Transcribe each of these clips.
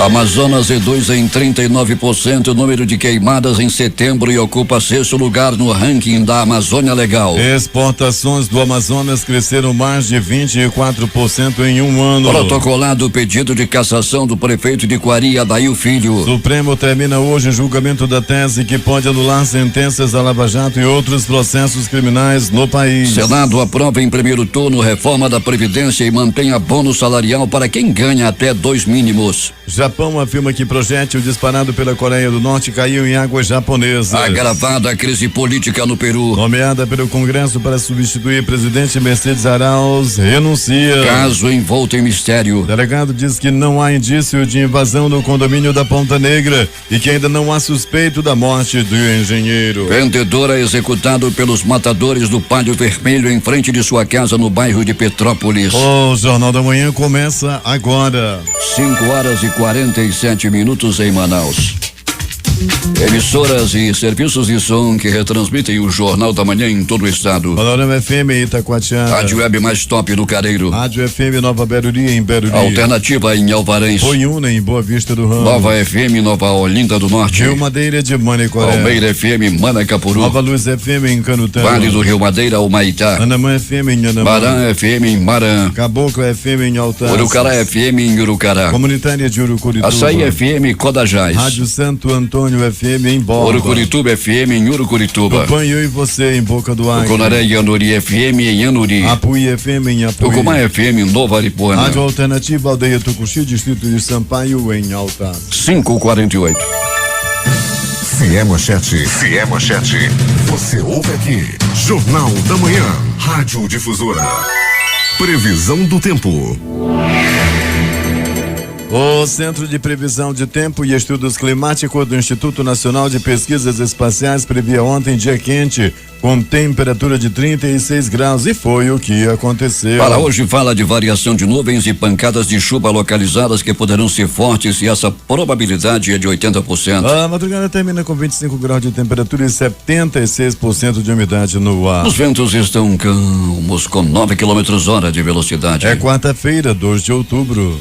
Amazonas reduz em 39% o número de queimadas em setembro e ocupa sexto lugar no ranking da Amazônia Legal. Exportações do Amazonas cresceram mais de 24% em um ano. Protocolado o pedido de cassação do prefeito de Quari, Adair Filho. Supremo termina hoje o julgamento da tese que pode anular sentenças da Lava Jato e outros processos criminais no país. Senado aprova em primeiro turno reforma da Previdência e mantém bônus salarial para quem ganha até 2 mínimos. Japão afirma que projétil disparado pela Coreia do Norte caiu em águas japonesas. Agravada a crise política no Peru. Nomeada pelo Congresso para substituir presidente Mercedes Arauz, renuncia. Caso envolto em mistério. O delegado diz que não há indício de invasão no condomínio da Ponta Negra e que ainda não há suspeito da morte do engenheiro. Vendedor é executado pelos matadores do Palio Vermelho em frente de sua casa no bairro de Petrópolis. O Jornal da Manhã começa agora. 5h47 em Manaus. Emissoras e serviços de som que retransmitem o Jornal da Manhã em todo o estado. Panorama FM Itacoatiara. Rádio Web mais top do Careiro. Rádio FM Nova Barueri em Barueri. Alternativa em Alvarez. Poiúna em Boa Vista do Ramo. Nova FM Nova Olinda do Norte. Rio Madeira de Manicoré. Palmeira FM Manacapuru. Nova Luz FM em Canutão. Vale do Rio Madeira Humaitá. Anamã FM em Anamã. Barã FM em Marã. Caboclo FM em Altas. Urucará FM em Urucará. Comunitária de Urucurituba. Açaí FM Codajás. Rádio Santo Antônio FM em Borba. Urucurituba FM em Urucurituba. Acompanho e você em Boca do Águia. Tucunaré e Anuri FM em Anuri. Apuí FM em Apuí. Tucumã FM em Nova Aripuana. Rádio Alternativa Aldeia Tucuxi, Distrito de Sampaio em Altas. 5h48. Se é manchete, você ouve aqui. Jornal da Manhã, Rádio Difusora. Previsão do tempo. O Centro de Previsão de Tempo e Estudos Climáticos do Instituto Nacional de Pesquisas Espaciais previa ontem dia quente, com temperatura de 36 graus, e foi o que aconteceu. Para hoje fala de variação de nuvens e pancadas de chuva localizadas que poderão ser fortes, e essa probabilidade é de 80%. A madrugada termina com 25 graus de temperatura e 76% de umidade no ar. Os ventos estão calmos, com 9 km/h de velocidade. É quarta-feira, 2 de outubro.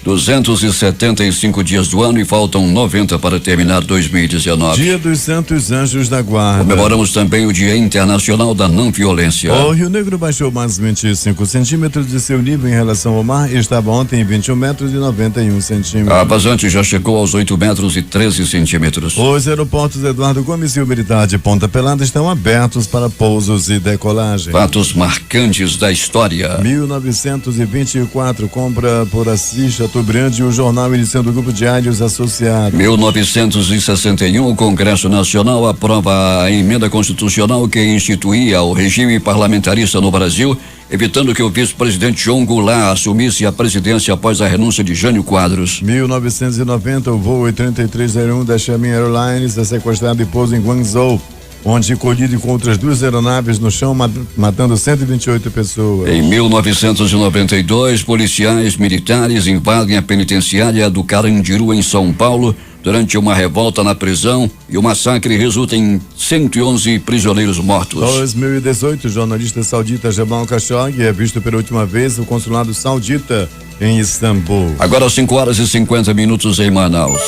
275 dias do ano e faltam 90 para terminar 2019. Dia dos Santos Anjos da Guarda. Comemoramos também o Dia Internacional da Não Violência. O Rio Negro baixou mais 25 centímetros de seu nível em relação ao mar e estava ontem em 21 metros e 91 centímetros. A vazante já chegou aos 8 metros e 13 centímetros. Os aeroportos Eduardo Gomes e o Militar de Ponta Pelada estão abertos para pousos e decolagem. Fatos marcantes da história. 1924, compra por Assis Chateaubriand e o jornal iniciando o grupo Diários Associados. 1961, o Congresso Nacional aprova a emenda constitucional que instituía o regime parlamentarista no Brasil, evitando que o vice-presidente João Goulart assumisse a presidência após a renúncia de Jânio Quadros. 1990, o voo 8301 da Xiamen Airlines é sequestrado e pousa em Guangzhou, onde colide com outras 2 aeronaves no chão, matando 128 pessoas. Em 1992, policiais militares invadem a penitenciária do Carandiru, em São Paulo, durante uma revolta na prisão, e o massacre resulta em 111 prisioneiros mortos. 2018, o jornalista saudita Jamal Khashoggi é visto pela última vez no consulado saudita em Istambul. Agora 5h50 em Manaus.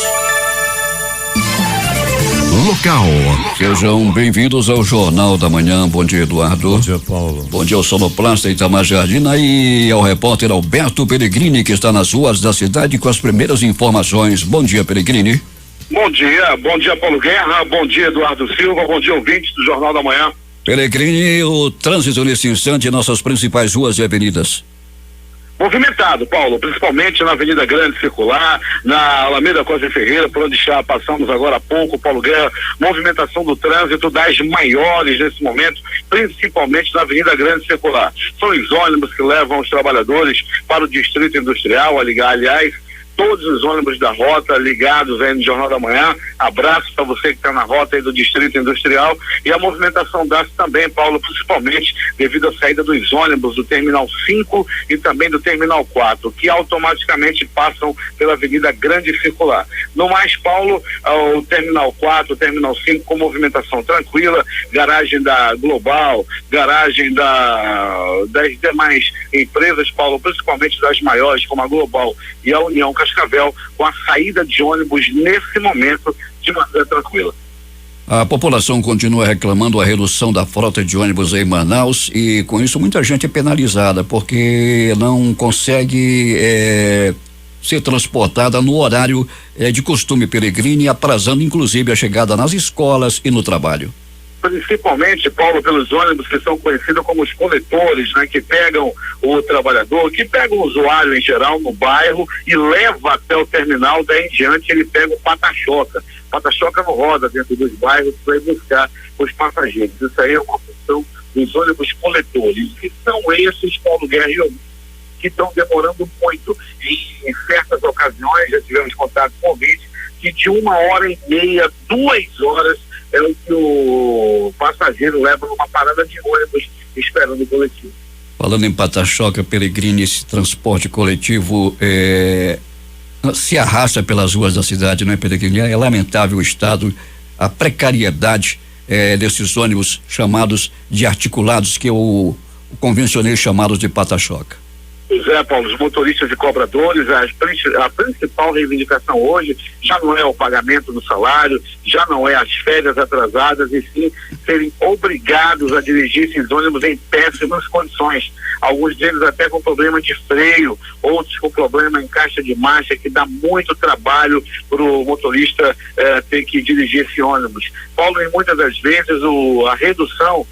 Local. Sejam bem-vindos ao Jornal da Manhã. Bom dia, Eduardo. Bom dia, Paulo. Bom dia ao sonoplasta Itamar Jardina e ao repórter Alberto Pellegrini, que está nas ruas da cidade com as primeiras informações. Bom dia, Pellegrini. Bom dia, Paulo Guerra, bom dia, Eduardo Silva, bom dia, ouvintes do Jornal da Manhã. Pellegrini, o trânsito nesse instante em nossas principais ruas e avenidas. Movimentado, Paulo, principalmente na Avenida Grande Circular, na Alameda Costa Ferreira, por onde já passamos agora há pouco, Paulo Guerra. Movimentação do trânsito das maiores nesse momento, principalmente na Avenida Grande Circular. São os ônibus que levam os trabalhadores para o Distrito Industrial, aliás, todos os ônibus da rota ligados aí no Jornal da Manhã. Abraço para você que está na rota aí do Distrito Industrial. E a movimentação dá-se também, Paulo, principalmente devido à saída dos ônibus do Terminal 5 e também do Terminal 4, que automaticamente passam pela Avenida Grande Circular. No mais, Paulo, o Terminal 4, o Terminal 5 com movimentação tranquila, garagem da Global, garagem das demais empresas, Paulo, principalmente das maiores, como a Global e a União Cascavel, com a saída de ônibus nesse momento de maneira tranquila. A população continua reclamando a redução da frota de ônibus em Manaus e com isso muita gente é penalizada porque não consegue ser transportada no horário de costume Peregrini, atrasando inclusive a chegada nas escolas e no trabalho. Principalmente, Paulo, pelos ônibus que são conhecidos como os coletores, né, que pegam o trabalhador, que pegam o usuário em geral no bairro e leva até o terminal, daí em diante ele pega o pata-choca. Pata-choca não roda dentro dos bairros para ir buscar os passageiros. Isso aí é uma função dos ônibus coletores, que são esses, Paulo Guerra, que estão demorando muito. Em certas ocasiões, já tivemos contato com o vídeo, que de 1h30, 2 horas é o que o passageiro leva numa parada de ônibus esperando o coletivo. Falando em pata-choca, Peregrini, esse transporte coletivo se arrasta pelas ruas da cidade, não é, Peregrini? É lamentável o estado, a precariedade desses ônibus chamados de articulados, que eu convencionei chamados de pata-choca. Pois é, Paulo, os motoristas e cobradores, a principal reivindicação hoje já não é o pagamento do salário, já não é as férias atrasadas, e sim serem obrigados a dirigir esses ônibus em péssimas condições. Alguns deles até com problema de freio, outros com problema em caixa de marcha, que dá muito trabalho para o motorista ter que dirigir esse ônibus. Paulo, e muitas das vezes a redução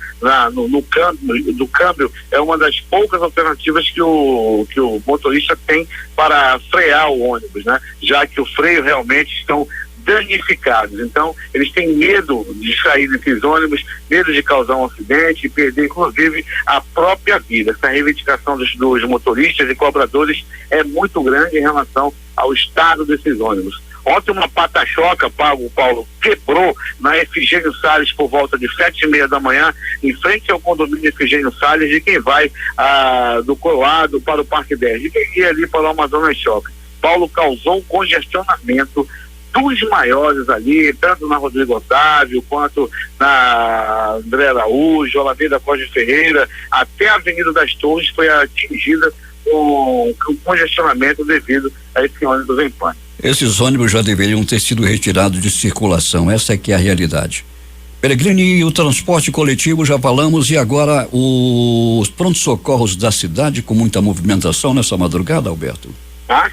do câmbio é uma das poucas alternativas que o motorista tem para frear o ônibus, né? Já que o freio realmente estão danificados. Então, eles têm medo de sair desses ônibus, medo de causar um acidente e perder, inclusive, a própria vida. Essa reivindicação dos motoristas e cobradores é muito grande em relação ao estado desses ônibus. Ontem uma pata-choca, Paulo, quebrou na Efigênio Salles por volta de 7h30 da manhã, em frente ao condomínio Efigênio Salles, de quem vai do Coroado para o Parque 10, de quem ia ali para o Amazonas Shopping. Paulo, causou um congestionamento dos maiores ali, tanto na Rodrigo Otávio, quanto na André Araújo, Alameda Costa Ferreira, até a Avenida das Torres foi atingida com congestionamento devido a esse ônibus em pânico. Esses ônibus já deveriam ter sido retirados de circulação, essa é que é a realidade. Peregrini, e o transporte coletivo já falamos, e agora os pronto-socorros da cidade com muita movimentação nessa madrugada, Alberto?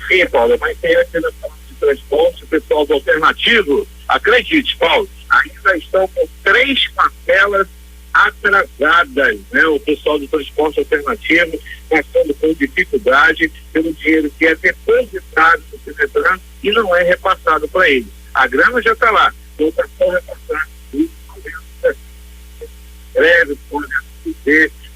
Sim, Paulo, mas tem aqui na transporte, o pessoal do alternativo, acredite, Paulo, ainda estão com 3 parcelas atrasadas, né? O pessoal do transporte alternativo passando com dificuldade pelo dinheiro que é depositado no Cefetran e não é repassado para eles. A grana já está lá, então está só repassar greves,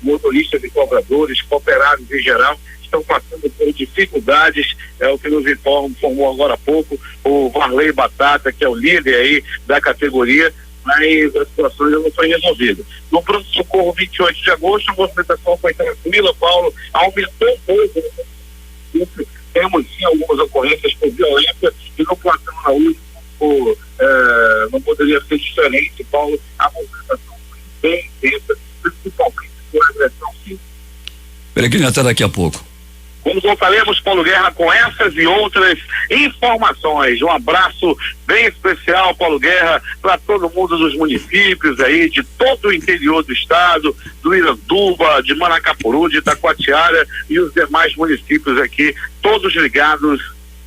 motoristas e cobradores, cooperados em geral, estão passando por dificuldades, é o que nos informou agora há pouco o Varley Batata, que é o líder aí da categoria, mas a situação ainda não foi resolvida. No pronto-socorro 28 de agosto, a movimentação foi tranquila, Paulo, aumentou um pouco. Temos sim algumas ocorrências por violência, e no plantão na USP não poderia ser diferente, Paulo. A movimentação foi bem intensa, principalmente por agressão física. Peregrini, até daqui a pouco. Voltaremos, Paulo Guerra, com essas e outras informações. Um abraço bem especial, Paulo Guerra, para todo mundo dos municípios aí, de todo o interior do estado, do Iranduba, de Manacapuru, de Itacoatiara e os demais municípios aqui, todos ligados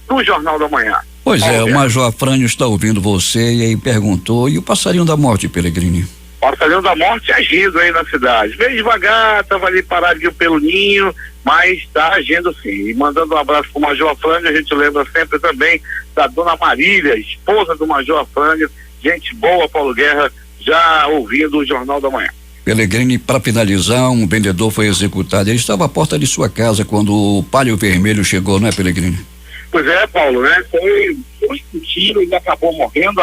no Jornal da Manhã. Pois Paulo o Guerra. Major Afrânio está ouvindo você e aí perguntou, e o passarinho da morte, Peregrini? O passarinho da morte agindo aí na cidade. Veio devagar, estava ali paradinho pelo ninho, mas está agindo sim. E mandando um abraço para o Major Afrânio, a gente lembra sempre também da Dona Marília, esposa do Major Afrânio, gente boa, Paulo Guerra, já ouvindo o Jornal da Manhã. Peregrini, para finalizar, um vendedor foi executado. Ele estava à porta de sua casa quando o Palio Vermelho chegou, não é, Peregrini? Pois é, Paulo, né? Foi um tiro, ele acabou morrendo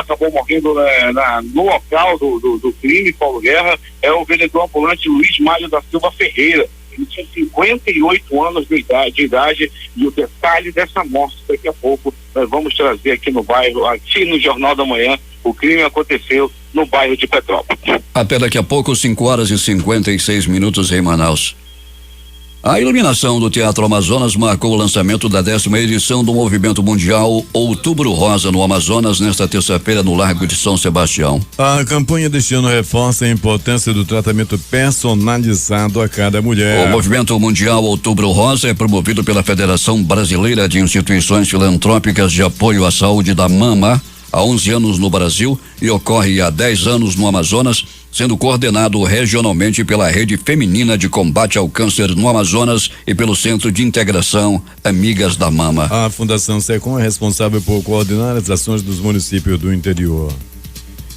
no local do crime, Paulo Guerra, é o vendedor ambulante Luiz Mário da Silva Ferreira. Ele tinha 58 anos de idade, e o detalhe dessa morte daqui a pouco nós vamos trazer aqui no bairro, aqui no Jornal da Manhã. O crime aconteceu no bairro de Petrópolis. Até daqui a pouco, 5h56 em Manaus. A iluminação do Teatro Amazonas marcou o lançamento da 10ª edição do Movimento Mundial Outubro Rosa no Amazonas nesta terça-feira no Largo de São Sebastião. A campanha deste ano reforça a importância do tratamento personalizado a cada mulher. O Movimento Mundial Outubro Rosa é promovido pela Federação Brasileira de Instituições Filantrópicas de Apoio à Saúde da Mama há 11 anos no Brasil e ocorre há 10 anos no Amazonas, sendo coordenado regionalmente pela Rede Feminina de Combate ao Câncer no Amazonas e pelo Centro de Integração Amigas da Mama. A Fundação SECOM é responsável por coordenar as ações dos municípios do interior.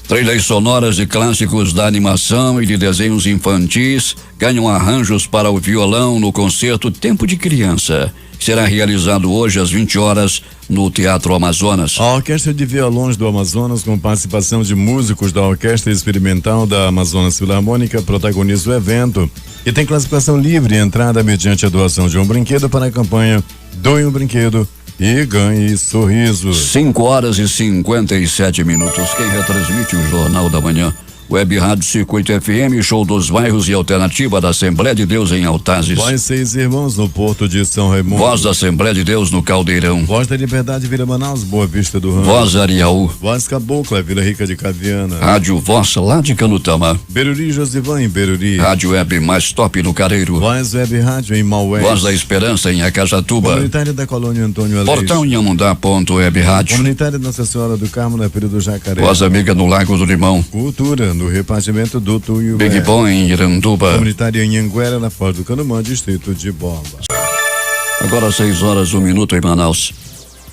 Trilhas sonoras de clássicos da animação e de desenhos infantis ganham arranjos para o violão no concerto Tempo de Criança. Será realizado hoje às 20 horas no Teatro Amazonas. A Orquestra de Violões do Amazonas, com participação de músicos da Orquestra Experimental da Amazonas Filarmônica, protagoniza o evento e tem classificação livre e entrada mediante a doação de um brinquedo para a campanha Doe um Brinquedo e Ganhe Sorrisos. 5 horas e 57 minutos. Quem retransmite o Jornal da Manhã? Web Rádio Circuito FM, Show dos Bairros e Alternativa da Assembleia de Deus em Altazes. Voz 6 Irmãos no Porto de São Raimundo. Voz da Assembleia de Deus no Caldeirão. Voz da Liberdade Vila Manaus, Boa Vista do Ramo. Voz Ariaú. Voz Cabocla, Vila Rica de Caviana. Rádio Voz lá de Canutama. Beruri Josivan em Beruri. Rádio Web mais top no Careiro. Voz Web Rádio em Maués. Voz da Esperança em Acajatuba. Comunitária da Colônia Antônio Aleixo. Portão Inhamundá.web Rádio. Comunitária Nossa Senhora do Carmo na Feira do Jacaré. Voz Amiga no Lago do Limão. Cultura no repartimento do Tuiué. Big Bom em Iranduba. Comunitária em Anguera, na Foz do Canumã, distrito de Borba. Agora 6 horas 1 minuto em Manaus.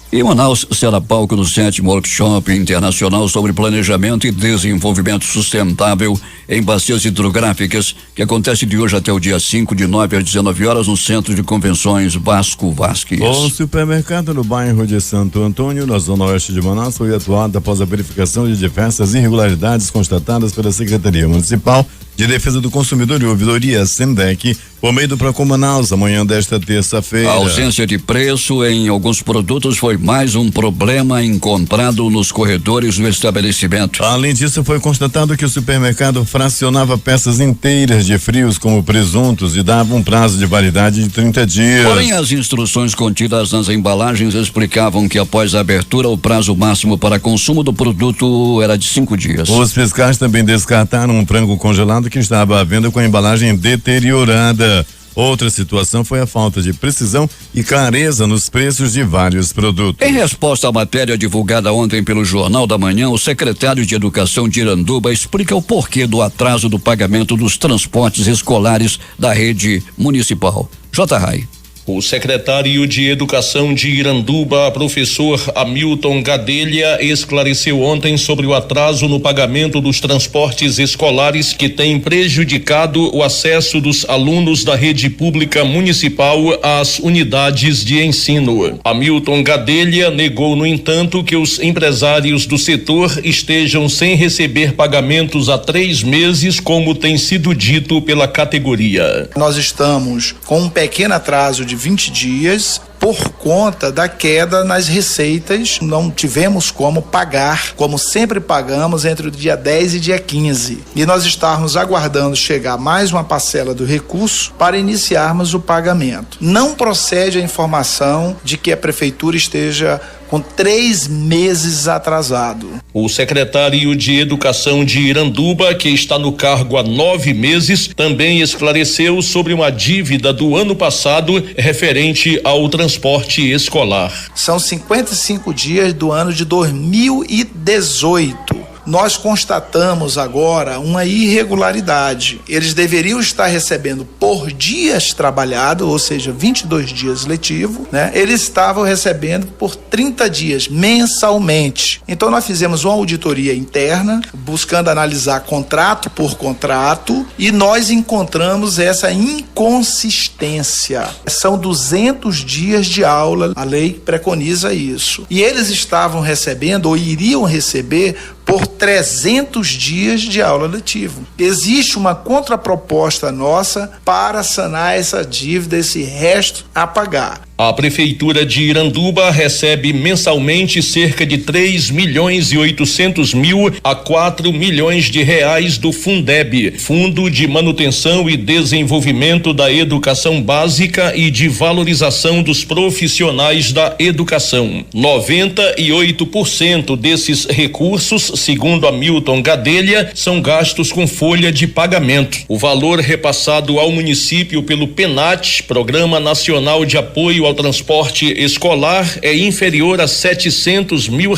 E Manaus será palco do 7º Workshop Internacional sobre Planejamento e Desenvolvimento Sustentável em Bacias Hidrográficas, que acontece de hoje até o dia 5, de 9 às 19 horas, no Centro de Convenções Vasco Vasques. O supermercado no bairro de Santo Antônio, na zona oeste de Manaus, foi atuado após a verificação de diversas irregularidades constatadas pela Secretaria Municipal de Defesa do Consumidor e Ouvidoria, SENDEC, por meio do Procon Manaus, amanhã desta terça-feira. A ausência de preço em alguns produtos foi mais um problema encontrado nos corredores do estabelecimento. Além disso, foi constatado que o supermercado fracionava peças inteiras de frios como presuntos e dava um prazo de validade de 30 dias. Porém, as instruções contidas nas embalagens explicavam que após a abertura, o prazo máximo para consumo do produto era de 5 dias. Os fiscais também descartaram um frango congelado que estava à venda com a embalagem deteriorada. Outra situação foi a falta de precisão e clareza nos preços de vários produtos. Em resposta à matéria divulgada ontem pelo Jornal da Manhã, o secretário de Educação de Iranduba explica o porquê do atraso do pagamento dos transportes escolares da rede municipal. J. Rai. O secretário de Educação de Iranduba, professor Hamilton Gadelha, esclareceu ontem sobre o atraso no pagamento dos transportes escolares que tem prejudicado o acesso dos alunos da rede pública municipal às unidades de ensino. Hamilton Gadelha negou, no entanto, que os empresários do setor estejam sem receber pagamentos há 3 meses, como tem sido dito pela categoria. Nós estamos com um pequeno atraso de 20 dias por conta da queda nas receitas. Não tivemos como pagar, como sempre pagamos, entre o dia 10 e dia 15. E nós estávamos aguardando chegar mais uma parcela do recurso para iniciarmos o pagamento. Não procede a informação de que a prefeitura esteja com 3 meses atrasado. O secretário de Educação de Iranduba, que está no cargo há 9 meses, também esclareceu sobre uma dívida do ano passado referente ao transporte escolar. São 55 dias do ano de 2018. Nós constatamos agora uma irregularidade. Eles deveriam estar recebendo por dias trabalhados, ou seja, 22 dias letivo, né? Eles estavam recebendo por 30 dias, mensalmente. Então nós fizemos uma auditoria interna, buscando analisar contrato por contrato, e nós encontramos essa inconsistência. São 200 dias de aula, a lei preconiza isso. E eles estavam recebendo, ou iriam receber, por 300 dias de aula letiva. Existe uma contraproposta nossa para sanar essa dívida, esse resto a pagar. A Prefeitura de Iranduba recebe mensalmente cerca de 3.800.000 a 4 milhões de reais do Fundeb, Fundo de Manutenção e Desenvolvimento da Educação Básica e de Valorização dos Profissionais da Educação. 98% desses recursos, segundo Hamilton Gadelha, são gastos com folha de pagamento. O valor repassado ao município pelo PENAT, Programa Nacional de Apoio ao transporte escolar, é inferior a R$700 mil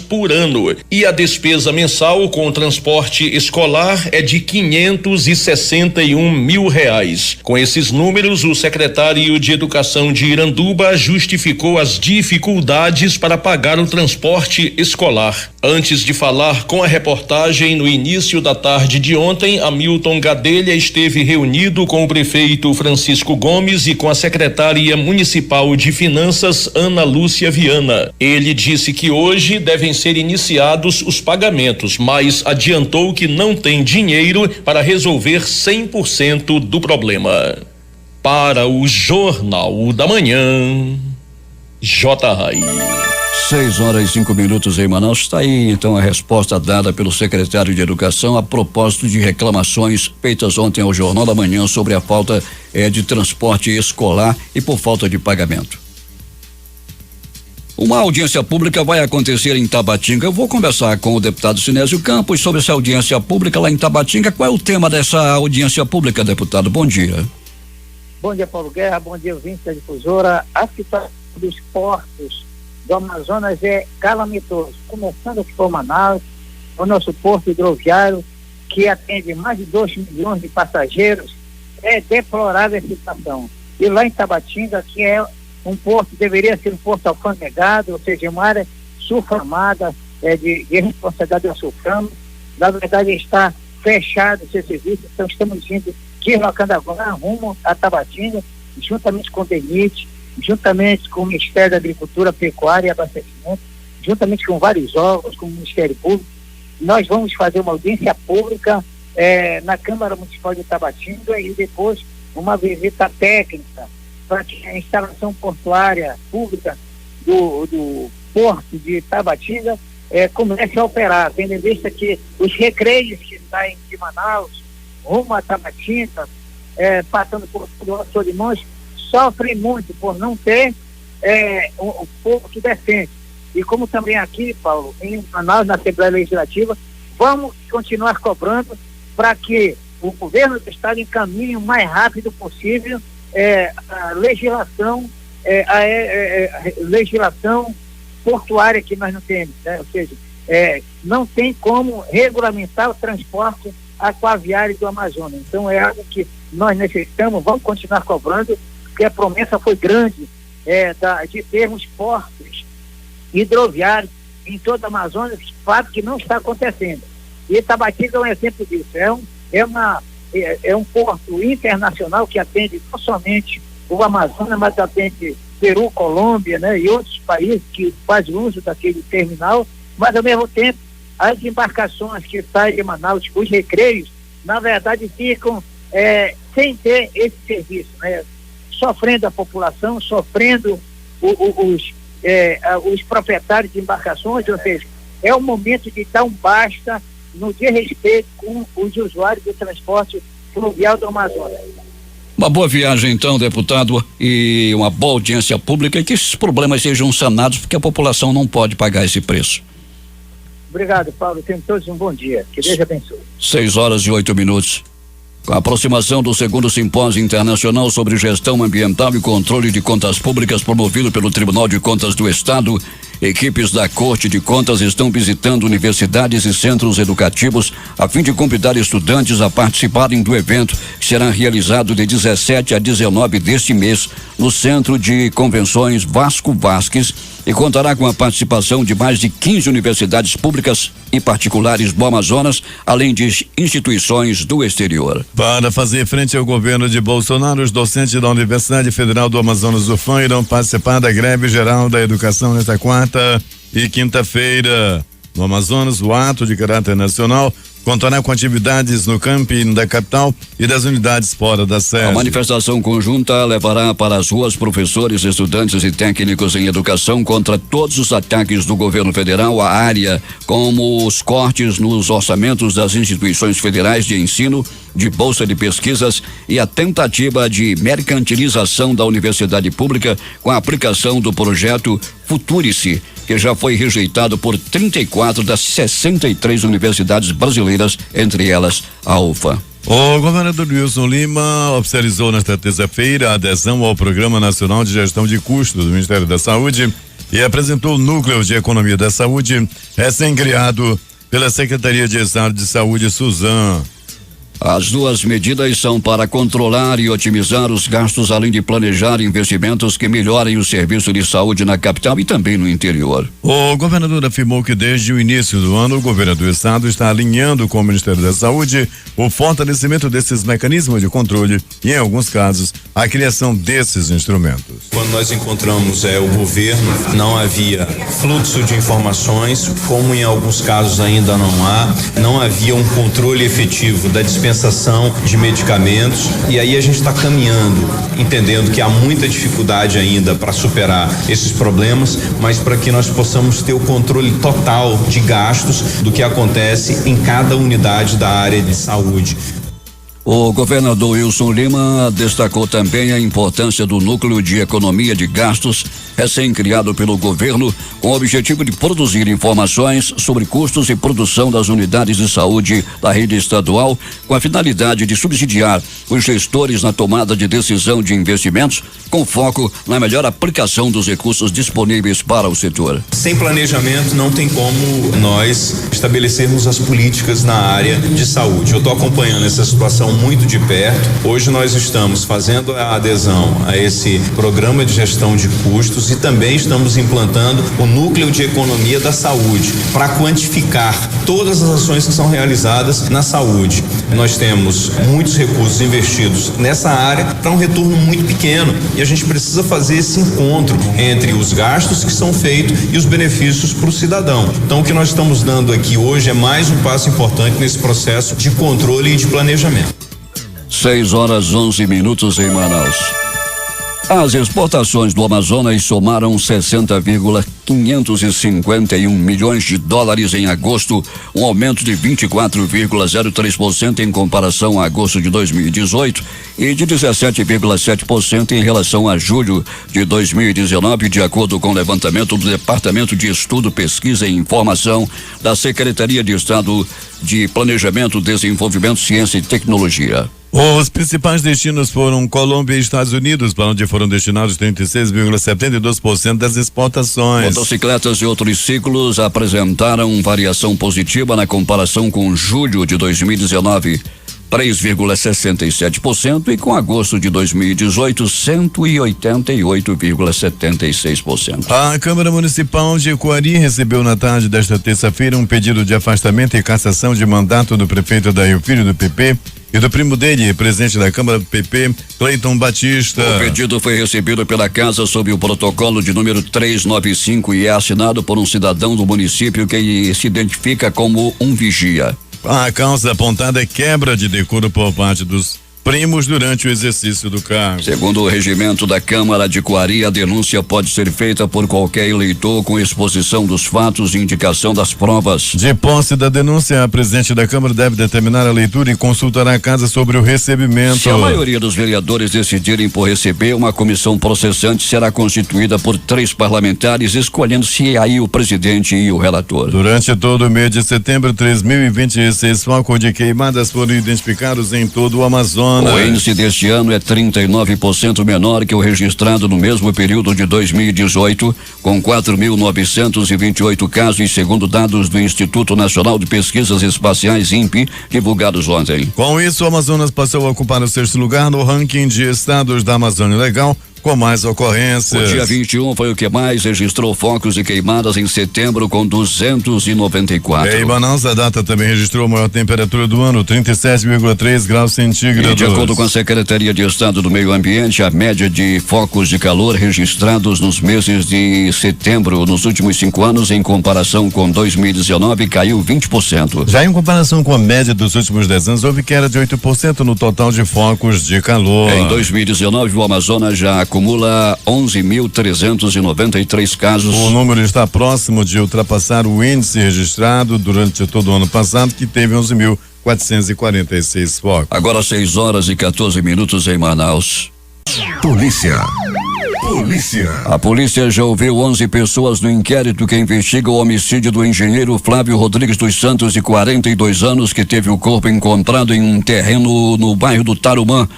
por ano, e a despesa mensal com o transporte escolar é de R$561 mil. Com esses números, o secretário de Educação de Iranduba justificou as dificuldades para pagar o transporte escolar. Antes de falar com a reportagem no início da tarde de ontem, Hamilton Gadelha esteve reunido com o prefeito Francisco Gomes e com a secretária municipal de Finanças, Ana Lúcia Viana. Ele disse que hoje devem ser iniciados os pagamentos, mas adiantou que não tem dinheiro para resolver 100% do problema. Para o Jornal da Manhã, J. Rai. 6h05 em Manaus. Está aí então a resposta dada pelo secretário de Educação a propósito de reclamações feitas ontem ao Jornal da Manhã sobre a falta de transporte escolar e por falta de pagamento. Uma audiência pública vai acontecer em Tabatinga. Eu vou conversar com o deputado Sinésio Campos sobre essa audiência pública lá em Tabatinga. Qual é o tema dessa audiência pública, deputado? Bom dia. Bom dia, Paulo Guerra. Bom dia, ouvintes da difusora. A situação dos portos do Amazonas é calamitoso. Começando aqui por Manaus, o nosso porto hidroviário, que atende mais de 2 milhões de passageiros, é deplorável a situação. E lá em Tabatinga, que é um porto, deveria ser um porto alfandegado, ou seja, uma área sulfamada, de responsabilidade da Sulfama. Na verdade, está fechado esse serviço, então estamos indo, deslocando agora rumo a Tabatinga, juntamente com o DENIT, juntamente com o Ministério da Agricultura, Pecuária e Abastecimento, juntamente com vários órgãos, com o Ministério Público. Nós vamos fazer uma audiência pública na Câmara Municipal de Tabatinga e depois uma visita técnica para que a instalação portuária pública do porto de Tabatinga comece a operar, tendo em vista que os recreios que saem de Manaus rumo a Tabatinga, passando por Solimões, sofrem muito por não ter um porto decente. E como também aqui, Paulo, em Manaus, na Assembleia Legislativa, vamos continuar cobrando para que o governo do estado encaminhe o mais rápido possível a legislação, a legislação portuária que nós não temos, né? Ou seja, não tem como regulamentar o transporte aquaviário do Amazonas. Então é algo que nós necessitamos, vamos continuar cobrando, porque a promessa foi grande de termos portos hidroviários em toda a Amazônia, fato que não está acontecendo. E Tabatinga é um exemplo disso. É um porto internacional que atende não somente o Amazonas, mas atende Peru, Colômbia, né, e outros países que fazem uso daquele terminal, mas ao mesmo tempo as embarcações que saem de Manaus, os recreios, na verdade ficam sem ter esse serviço, né, sofrendo a população, sofrendo os proprietários de embarcações. Ou seja, é o momento de dar um basta no de respeito com os usuários do transporte fluvial do Amazonas. Uma boa viagem então, deputado, e uma boa audiência pública, e que esses problemas sejam sanados, porque a população não pode pagar esse preço. Obrigado, Paulo. Tenham todos um bom dia. Que Deus abençoe. 6h08. Com a aproximação do segundo simpósio internacional sobre gestão ambiental e controle de contas públicas promovido pelo Tribunal de Contas do Estado, equipes da Corte de Contas estão visitando universidades e centros educativos a fim de convidar estudantes a participarem do evento, que será realizado de 17 a 19 deste mês no Centro de Convenções Vasco Vasques e contará com a participação de mais de 15 universidades públicas e particulares do Amazonas, além de instituições do exterior. Para fazer frente ao governo de Bolsonaro, os docentes da Universidade Federal do Amazonas, UFAM, irão participar da greve geral da educação nesta quarta e quinta-feira. No Amazonas, o ato de caráter nacional contará com atividades no camping da capital e das unidades fora da sede. A manifestação conjunta levará para as ruas professores, estudantes e técnicos em educação contra todos os ataques do governo federal à área, como os cortes nos orçamentos das instituições federais de ensino, de bolsa de pesquisas e a tentativa de mercantilização da universidade pública com a aplicação do projeto Futurice, que já foi rejeitado por 34 das 63 universidades brasileiras, entre elas a UFA. O governador Wilson Lima oficializou nesta terça-feira a adesão ao Programa Nacional de Gestão de Custos do Ministério da Saúde e apresentou o Núcleo de Economia da Saúde, recém-criado pela Secretaria de Estado de Saúde, Suzan. As duas medidas são para controlar e otimizar os gastos, além de planejar investimentos que melhorem o serviço de saúde na capital e também no interior. O governador afirmou que desde o início do ano o governo do estado está alinhando com o Ministério da Saúde o fortalecimento desses mecanismos de controle e, em alguns casos, a criação desses instrumentos. Quando nós encontramos o governo, não havia fluxo de informações, como em alguns casos ainda não havia um controle efetivo da dispensação de medicamentos, e aí a gente está caminhando, entendendo que há muita dificuldade ainda para superar esses problemas, mas para que nós possamos ter o controle total de gastos do que acontece em cada unidade da área de saúde. O governador Wilson Lima destacou também a importância do Núcleo de Economia de Gastos, recém-criado pelo governo, com o objetivo de produzir informações sobre custos e produção das unidades de saúde da rede estadual, com a finalidade de subsidiar os gestores na tomada de decisão de investimentos, com foco na melhor aplicação dos recursos disponíveis para o setor. Sem planejamento não tem como nós estabelecermos as políticas na área de saúde. Eu estou acompanhando essa situação muito de perto. Hoje nós estamos fazendo a adesão a esse programa de gestão de custos e também estamos implantando o Núcleo de Economia da Saúde para quantificar todas as ações que são realizadas na saúde. Nós temos muitos recursos investidos nessa área para um retorno muito pequeno e a gente precisa fazer esse encontro entre os gastos que são feitos e os benefícios para o cidadão. Então o que nós estamos dando aqui hoje é mais um passo importante nesse processo de controle e de planejamento. 6:11 em Manaus. As exportações do Amazonas somaram 60,551 milhões de dólares em agosto, um aumento de 24,03% em comparação a agosto de 2018 e de 17,7% em relação a julho de 2019, de acordo com o levantamento do Departamento de Estudo, Pesquisa e Informação da Secretaria de Estado de Planejamento, Desenvolvimento, Ciência e Tecnologia. Os principais destinos foram Colômbia e Estados Unidos, para onde foram destinados 36,72% das exportações. Motocicletas e outros ciclos apresentaram variação positiva na comparação com julho de 2019, 3,67%, e com agosto de 2018, 188,76%. A Câmara Municipal de Coari recebeu na tarde desta terça-feira um pedido de afastamento e cassação de mandato do prefeito Adair Filho, do PP, e do primo dele, presidente da Câmara do PP, Cleiton Batista. O pedido foi recebido pela casa sob o protocolo de número 395 e é assinado por um cidadão do município que se identifica como um vigia. A causa apontada é quebra de decoro por parte dos primos durante o exercício do cargo. Segundo o regimento da Câmara de Coari, a denúncia pode ser feita por qualquer eleitor com exposição dos fatos e indicação das provas. De posse da denúncia, a presidente da Câmara deve determinar a leitura e consultará a casa sobre o recebimento. Se a maioria dos vereadores decidirem por receber, uma comissão processante será constituída por 3 parlamentares, escolhendo-se aí o presidente e o relator. Durante todo o mês de setembro, 3.026 focos de queimadas foram identificados em todo o Amazonas. O índice deste ano é 39% menor que o registrado no mesmo período de 2018, com 4.928 casos, segundo dados do Instituto Nacional de Pesquisas Espaciais, INPE, divulgados ontem. Com isso, o Amazonas passou a ocupar o 6º lugar no ranking de estados da Amazônia Legal, com mais ocorrências. O dia 21 foi o que mais registrou focos de queimadas em setembro, com 294. Em Manaus, a data também registrou a maior temperatura do ano, 37,3 graus centígrados. E de acordo com a Secretaria de Estado do Meio Ambiente, a média de focos de calor registrados nos meses de setembro nos últimos 5 anos, em comparação com 2019, caiu 20%. Já em comparação com a média dos últimos 10 anos, houve queda de 8% no total de focos de calor. Em 2019, o Amazonas já acumula 11.393 casos. O número está próximo de ultrapassar o índice registrado durante todo o ano passado, que teve 11.446 focos. Agora 6h14 em Manaus. Polícia. A polícia já ouviu 11 pessoas no inquérito que investiga o homicídio do engenheiro Flávio Rodrigues dos Santos, de 42 anos, que teve o corpo encontrado em um terreno no bairro do Tarumã,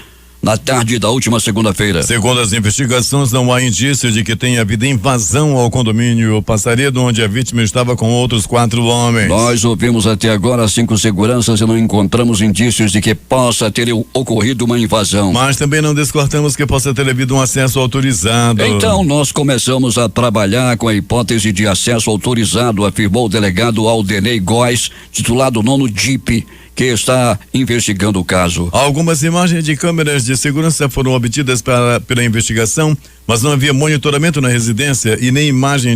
na tarde da última segunda-feira. Segundo as investigações, não há indício de que tenha havido invasão ao condomínio Passaredo, onde a vítima estava com outros 4 homens. Nós ouvimos até agora 5 seguranças e não encontramos indícios de que possa ter ocorrido uma invasão. Mas também não descartamos que possa ter havido um acesso autorizado. Então nós começamos a trabalhar com a hipótese de acesso autorizado, afirmou o delegado Aldenei Góes, titulado 9º DIP, que está investigando o caso. Algumas imagens de câmeras de segurança foram obtidas pela investigação, mas não havia monitoramento na residência e nem imagem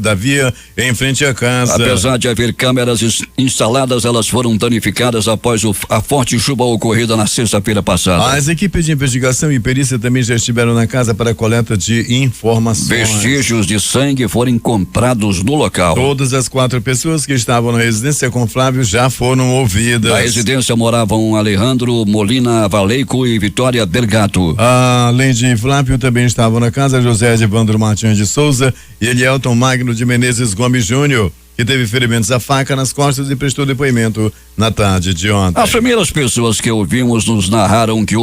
da via em frente à casa. Apesar de haver câmeras instaladas, elas foram danificadas após a forte chuva ocorrida na sexta-feira passada. As equipes de investigação e perícia também já estiveram na casa para a coleta de informações. Vestígios de sangue foram encontrados no local. Todas as 4 pessoas que estavam na residência com Flávio já foram ouvidas. Na residência moravam Alejandro Molina Valeico e Vitória Bergato. Além de Flávio, também estavam na casa José Evandro Martins de Souza e Elielton Magno de Menezes Gomes Júnior, que teve ferimentos à faca nas costas e prestou depoimento na tarde de ontem. As primeiras pessoas que ouvimos nos narraram que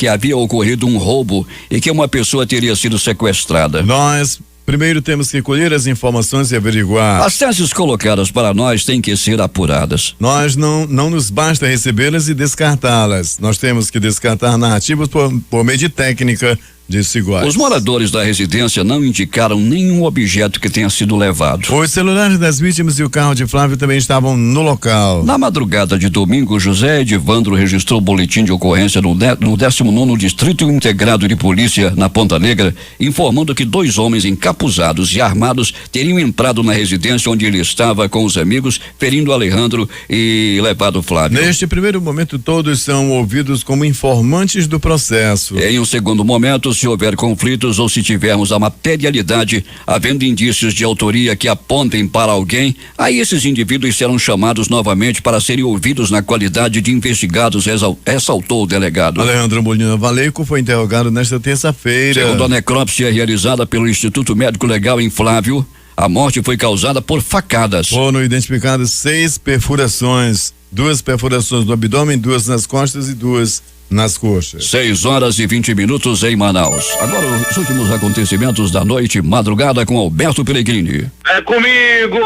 havia ocorrido um roubo e que uma pessoa teria sido sequestrada. Nós primeiro temos que colher as informações e averiguar. As teses colocadas para nós têm que ser apuradas. Nós não nos basta recebê-las e descartá-las. Nós temos que descartar narrativas por meio de técnica desiguais. Os moradores da residência não indicaram nenhum objeto que tenha sido levado. Os celulares das vítimas e o carro de Flávio também estavam no local. Na madrugada de domingo, José Edivandro registrou boletim de ocorrência no 19º Distrito Integrado de Polícia, na Ponta Negra, informando que 2 homens encapuzados e armados teriam entrado na residência onde ele estava com os amigos, ferindo Alejandro e levado Flávio. Neste primeiro momento, todos são ouvidos como informantes do processo. Em um segundo momento, se houver conflitos ou se tivermos a materialidade, havendo indícios de autoria que apontem para alguém, aí esses indivíduos serão chamados novamente para serem ouvidos na qualidade de investigados, ressaltou o delegado. Alejandro Molina Valeico foi interrogado nesta terça-feira. Segundo a necrópsia realizada pelo Instituto Médico Legal em Flávio, a morte foi causada por facadas. Foram identificadas 6 perfurações, 2 perfurações no abdômen, 2 nas costas e 2 nas coxas. 6h20 em Manaus. Agora os últimos acontecimentos da noite, madrugada, com Alberto Pellegrini. É comigo,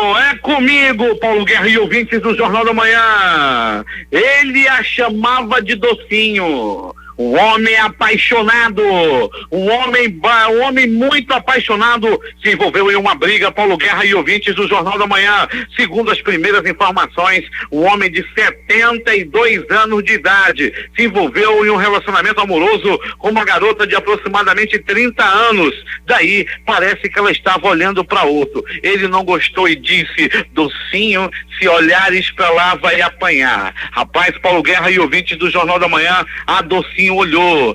Paulo Guerra e ouvintes do Jornal da Manhã. Ele a chamava de docinho. Um homem apaixonado, um homem muito apaixonado se envolveu em uma briga, Paulo Guerra e ouvintes do Jornal da Manhã. Segundo as primeiras informações, um homem de 72 anos de idade se envolveu em um relacionamento amoroso com uma garota de aproximadamente 30 anos. Daí parece que ela estava olhando para outro. Ele não gostou e disse: docinho, se olhares para lá vai apanhar. Rapaz, Paulo Guerra e ouvintes do Jornal da Manhã, a docinho olhou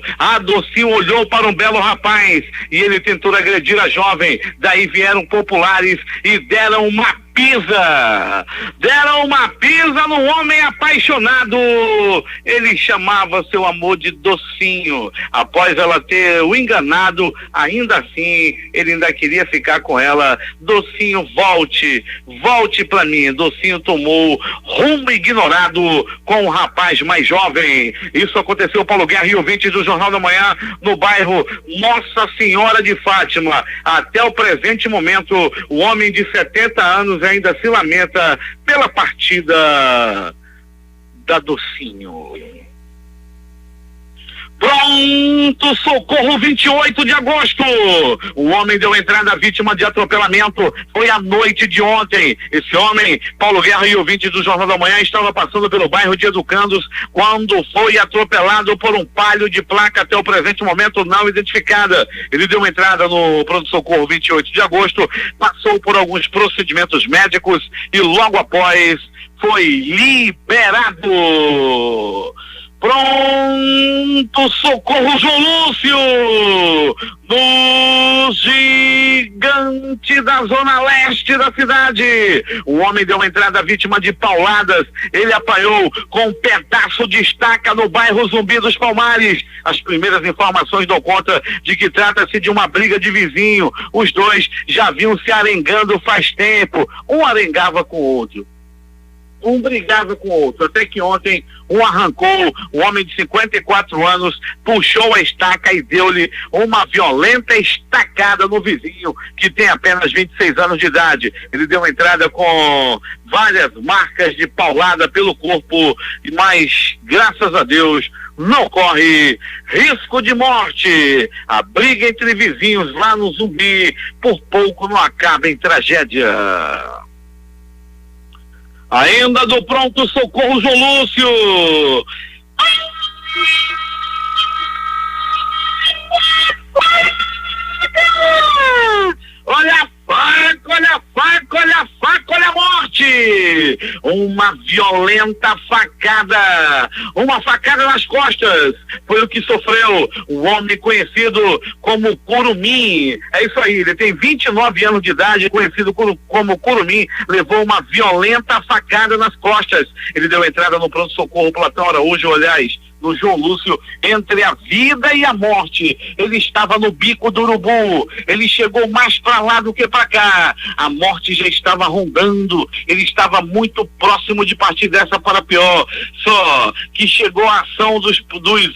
para um belo rapaz e ele tentou agredir a jovem. Daí vieram populares e deram uma pisa no homem apaixonado. Ele chamava seu amor de docinho. Após ela ter o enganado, ainda assim ele ainda queria ficar com ela. Docinho, volte pra mim. Docinho tomou rumo ignorado com o rapaz mais jovem. Isso aconteceu, Paulo Guerra e ouvintes do Jornal da Manhã, no bairro Nossa Senhora de Fátima. Até o presente momento, o homem de 70 anos ainda se lamenta pela partida da Docinho. Pronto! Pronto socorro, 28 de agosto. O homem deu entrada à vítima de atropelamento. Foi à noite de ontem. Esse homem, Paulo Guerra e ouvinte do Jornal da Manhã, estava passando pelo bairro de Educandos quando foi atropelado por um Palio de placa até o presente momento não identificada. Ele deu entrada no pronto socorro 28 de agosto, passou por alguns procedimentos médicos e logo após foi liberado. Pronto socorro, João Lúcio, no Gigante da zona leste da cidade. O homem deu entrada à vítima de pauladas. Ele apanhou com um pedaço de estaca no bairro Zumbi dos Palmares. As primeiras informações dão conta de que trata-se de uma briga de vizinho. Os dois já vinham se arengando faz tempo. Um arengava com o outro, um brigava com o outro, até que ontem um arrancou, um homem de 54 anos, puxou a estaca e deu-lhe uma violenta estacada no vizinho, que tem apenas 26 anos de idade. Ele deu entrada com várias marcas de paulada pelo corpo, mas graças a Deus não corre risco de morte. A briga entre vizinhos lá no Zumbi por pouco não acaba em tragédia. Ainda do pronto socorro, João Lúcio. Olha a faca, olha a faca, olha a faca, olha a morte. Uma violenta facada, uma facada nas costas. Foi o que sofreu o homem conhecido como Curumim. É isso aí, ele tem 29 anos de idade, conhecido como Curumim, levou uma violenta facada nas costas. Ele deu entrada no pronto-socorro Platão Araújo, aliás, no João Lúcio, entre a vida e a morte. Ele estava no bico do urubu, ele chegou mais para lá do que para cá. A morte já estava rondando, ele estava muito próximo de partir dessa para pior. Só que chegou a ação dos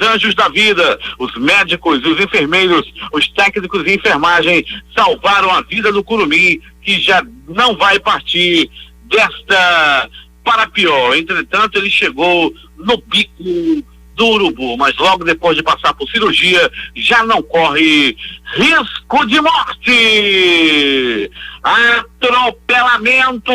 anjos da vida. Os médicos, os enfermeiros, os técnicos de enfermagem salvaram a vida do Curumim, que já não vai partir desta para pior. Entretanto, ele chegou no bico do urubu, mas logo depois de passar por cirurgia já não corre risco de morte. Atropelamento.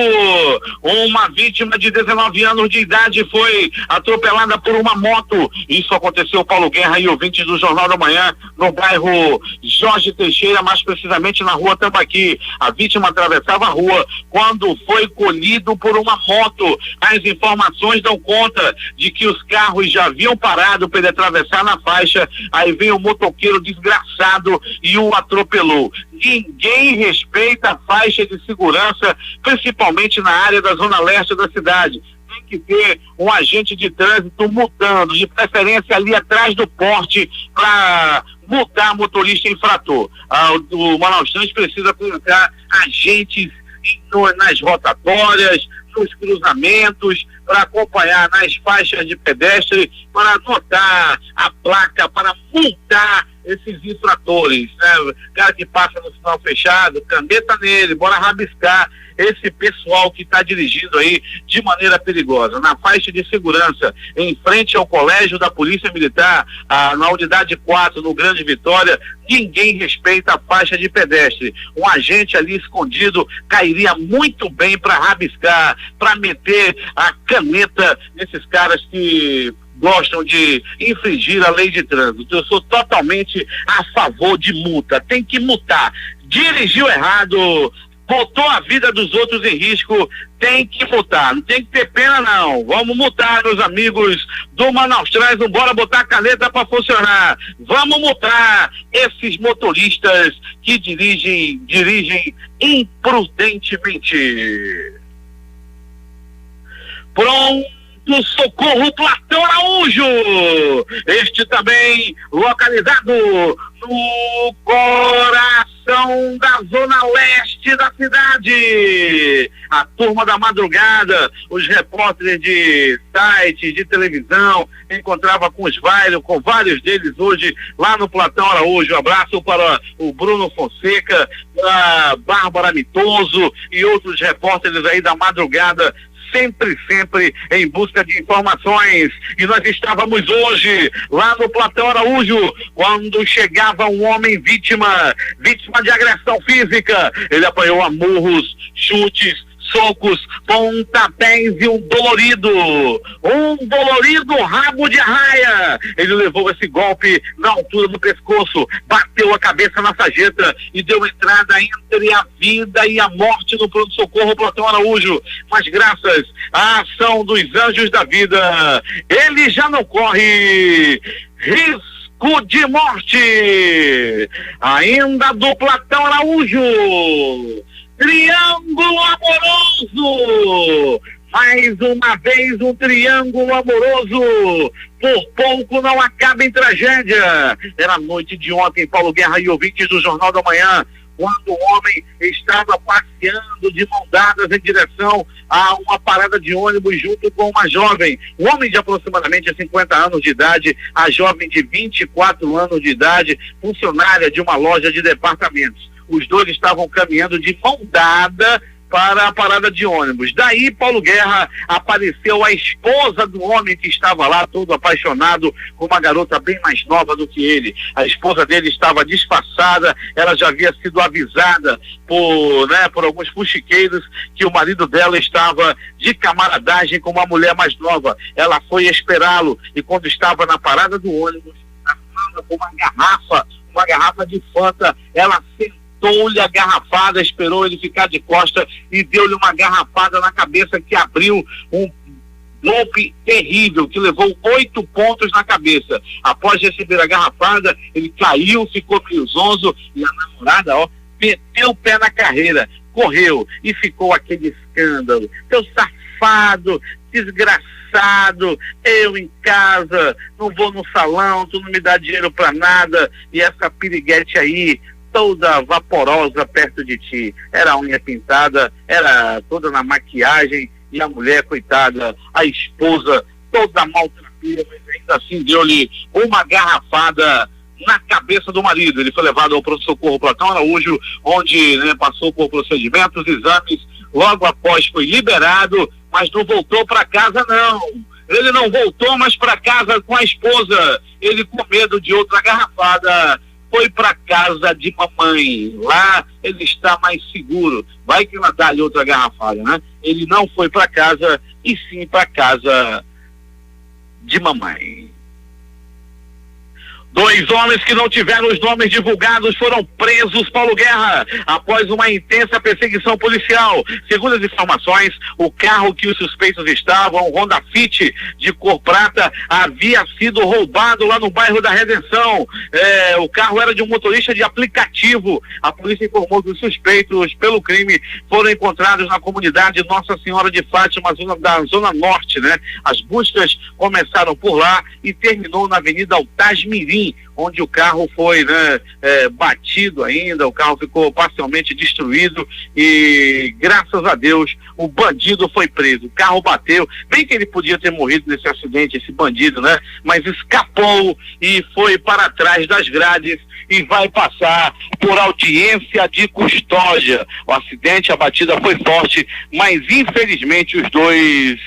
Uma vítima de 19 anos de idade foi atropelada por uma moto. Isso aconteceu, Paulo Guerra e ouvintes do Jornal da Manhã, no bairro Jorge Teixeira, mais precisamente na rua Tambaqui. A vítima atravessava a rua quando foi colhido por uma moto. As informações dão conta de que os carros já haviam parado para ele atravessar na faixa. Aí veio o motoqueiro desgraçado e o atropelou. Ninguém respeita a faixa de segurança, principalmente na área da zona leste da cidade. Tem que ter um agente de trânsito multando, de preferência ali atrás do porte, para multar motorista infrator. O Manaus Trans precisa colocar agentes nas rotatórias, nos cruzamentos, para acompanhar nas faixas de pedestre, para anotar a placa, para multar esses infratores, né? Cara que passa no sinal fechado, caneta nele, bora rabiscar esse pessoal que está dirigindo aí de maneira perigosa. Na faixa de segurança, em frente ao colégio da Polícia Militar, na unidade 4, no Grande Vitória, ninguém respeita a faixa de pedestre. Um agente ali escondido cairia muito bem para rabiscar, para meter a caneta nesses caras que gostam de infringir a lei de trânsito. Eu sou totalmente a favor de multa. Tem que multar. Dirigiu errado, botou a vida dos outros em risco, tem que multar. Não tem que ter pena, não. Vamos multar, meus amigos do Manaus Trans. Não bora botar a caneta para funcionar. Vamos multar esses motoristas que dirigem imprudentemente. Pronto. Do socorro Platão Araújo, este também localizado no coração da zona leste da cidade. A turma da madrugada, os repórteres de sites, de televisão, encontrava com vários deles hoje lá no Platão Araújo. Abraço para o Bruno Fonseca, a Bárbara Mitoso e outros repórteres aí da madrugada, sempre em busca de informações. E nós estávamos hoje lá no Platão Araújo, quando chegava um homem vítima de agressão física. Ele apanhou a murros, chutes, socos, pontapés e um dolorido rabo de arraia. Ele levou esse golpe na altura do pescoço, bateu a cabeça na sarjeta e deu entrada entre a vida e a morte no pronto-socorro Platão Araújo. Mas graças à ação dos anjos da vida, ele já não corre risco de morte. Ainda do Platão Araújo, triângulo amoroso, mais uma vez um triângulo amoroso, por pouco não acaba em tragédia. Era a noite de ontem, Paulo Guerra e ouvintes do Jornal da Manhã, quando o homem estava passeando de mão dadas em direção a uma parada de ônibus junto com uma jovem, um homem de aproximadamente 50 anos de idade, a jovem de 24 anos de idade, funcionária de uma loja de departamentos. Os dois estavam caminhando de mão dada para a parada de ônibus. Daí, Paulo Guerra, apareceu a esposa do homem que estava lá, todo apaixonado, com uma garota bem mais nova do que ele. A esposa dele estava disfarçada, ela já havia sido avisada por alguns fuxiqueiros que o marido dela estava de camaradagem com uma mulher mais nova. Ela foi esperá-lo e quando estava na parada do ônibus, com uma garrafa de Fanta, ela sentou-lhe a garrafada, esperou ele ficar de costa e deu-lhe uma garrafada na cabeça que abriu um golpe terrível, que levou 8 pontos na cabeça. Após receber a garrafada, ele caiu, ficou meio zonzo e a namorada, meteu o pé na carreira, correu e ficou aquele escândalo. Seu safado, desgraçado, eu em casa, não vou no salão, tu não me dá dinheiro pra nada, e essa piriguete aí, toda vaporosa perto de ti. Era a unha pintada, era toda na maquiagem, e a mulher, coitada, a esposa, toda maltrapilha, mas ainda assim deu-lhe uma garrafada na cabeça do marido. Ele foi levado ao pronto-socorro Platão Araújo, onde passou por procedimentos, exames, logo após foi liberado, mas não voltou para casa não. Ele não voltou mais para casa com a esposa. Ele, com medo de outra garrafada, foi para casa de mamãe. Lá ele está mais seguro. Vai que ela dá-lhe outra garrafada, né? Ele não foi para casa, e sim para casa de mamãe. 2 homens que não tiveram os nomes divulgados foram presos, Paulo Guerra, após uma intensa perseguição policial. Segundo as informações, o carro que os suspeitos estavam, um Honda Fit de cor prata, havia sido roubado lá no bairro da Redenção. O carro era de um motorista de aplicativo. A polícia informou que os suspeitos pelo crime foram encontrados na comunidade Nossa Senhora de Fátima, da Zona Norte, né? As buscas começaram por lá e terminou na Avenida Altasmirim, onde o carro foi batido ainda, o carro ficou parcialmente destruído e, graças a Deus, o bandido foi preso. O carro bateu, bem que ele podia ter morrido nesse acidente, esse bandido, né? Mas escapou e foi para trás das grades e vai passar por audiência de custódia. O acidente, a batida foi forte, mas infelizmente os dois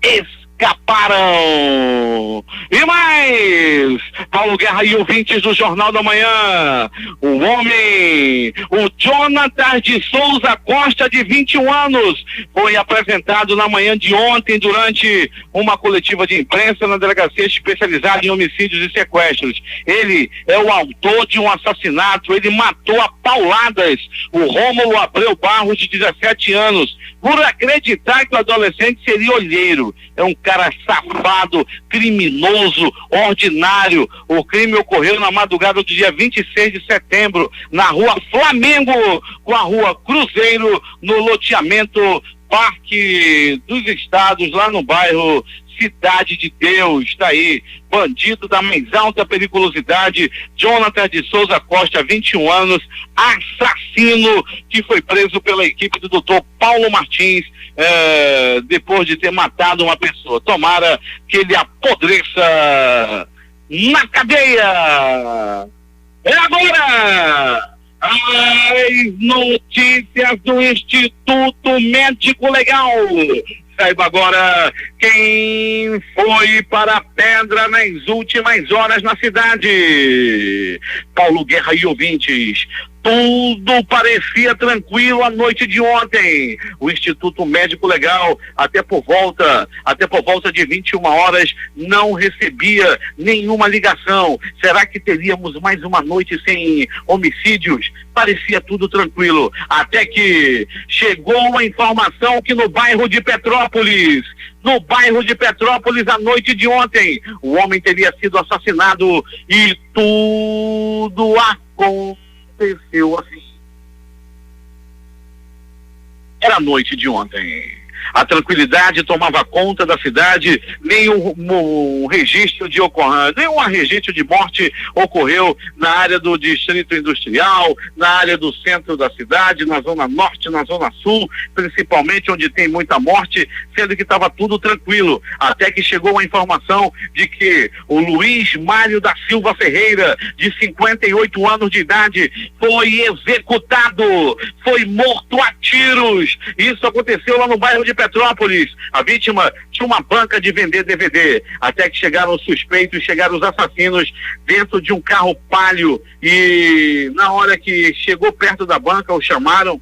escaparam. E mais, Paulo Guerra e ouvintes do Jornal da Manhã, o Jonathan de Souza Costa, de 21 anos, foi apresentado na manhã de ontem durante uma coletiva de imprensa na delegacia especializada em homicídios e sequestros. Ele é o autor de um assassinato, ele matou a pauladas o Rômulo Abreu Barros, de 17 anos, por acreditar que o adolescente seria olheiro. É um cara safado, criminoso, ordinário. O crime ocorreu na madrugada do dia 26 de setembro, na rua Flamengo, com a rua Cruzeiro, no loteamento Parque dos Estados, lá no bairro Cidade de Deus. Está aí, bandido da mais alta periculosidade, Jonathan de Souza Costa, 21 anos, assassino, que foi preso pela equipe do Dr. Paulo Martins, depois de ter matado uma pessoa. Tomara que ele apodreça na cadeia. É agora as notícias do Instituto Médico Legal. Saiba agora quem foi para a pedra nas últimas horas na cidade. Paulo Guerra e ouvintes. Tudo parecia tranquilo a noite de ontem. O Instituto Médico Legal, até por volta de 21 horas, não recebia nenhuma ligação. Será que teríamos mais uma noite sem homicídios? Parecia tudo tranquilo. Até que chegou a informação que no bairro de Petrópolis, à noite de ontem, o homem teria sido assassinado e tudo aconteceu assim. Era a noite de ontem. A tranquilidade tomava conta da cidade, nenhum registro de morte ocorreu na área do distrito industrial, na área do centro da cidade, na zona norte, na zona sul, principalmente onde tem muita morte, sendo que estava tudo tranquilo, até que chegou a informação de que o Luiz Mário da Silva Ferreira, de 58 anos de idade, foi executado, foi morto a tiros. Isso aconteceu lá no bairro de Petrópolis. A vítima tinha uma banca de vender DVD, até que chegaram os suspeitos, chegaram os assassinos dentro de um carro Palio, e na hora que chegou perto da banca, o chamaram.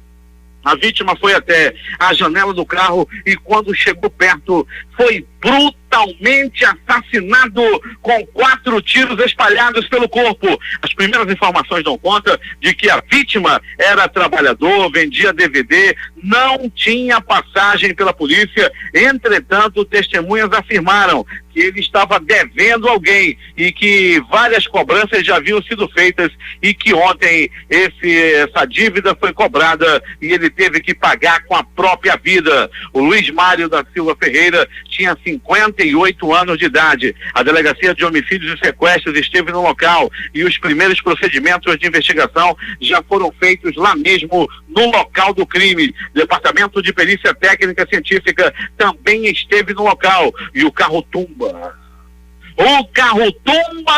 A vítima foi até a janela do carro e quando chegou perto foi brutalmente assassinado com 4 tiros espalhados pelo corpo. As primeiras informações dão conta de que a vítima era trabalhador, vendia DVD, não tinha passagem pela polícia. Entretanto, testemunhas afirmaram que ele estava devendo alguém e que várias cobranças já haviam sido feitas e que ontem essa dívida foi cobrada e ele teve que pagar com a própria vida. O Luiz Mário da Silva Ferreira tinha 58 anos de idade. A Delegacia de Homicídios e Sequestros esteve no local e os primeiros procedimentos de investigação já foram feitos lá mesmo no local do crime. O Departamento de Perícia Técnica Científica também esteve no local e o carro-tumba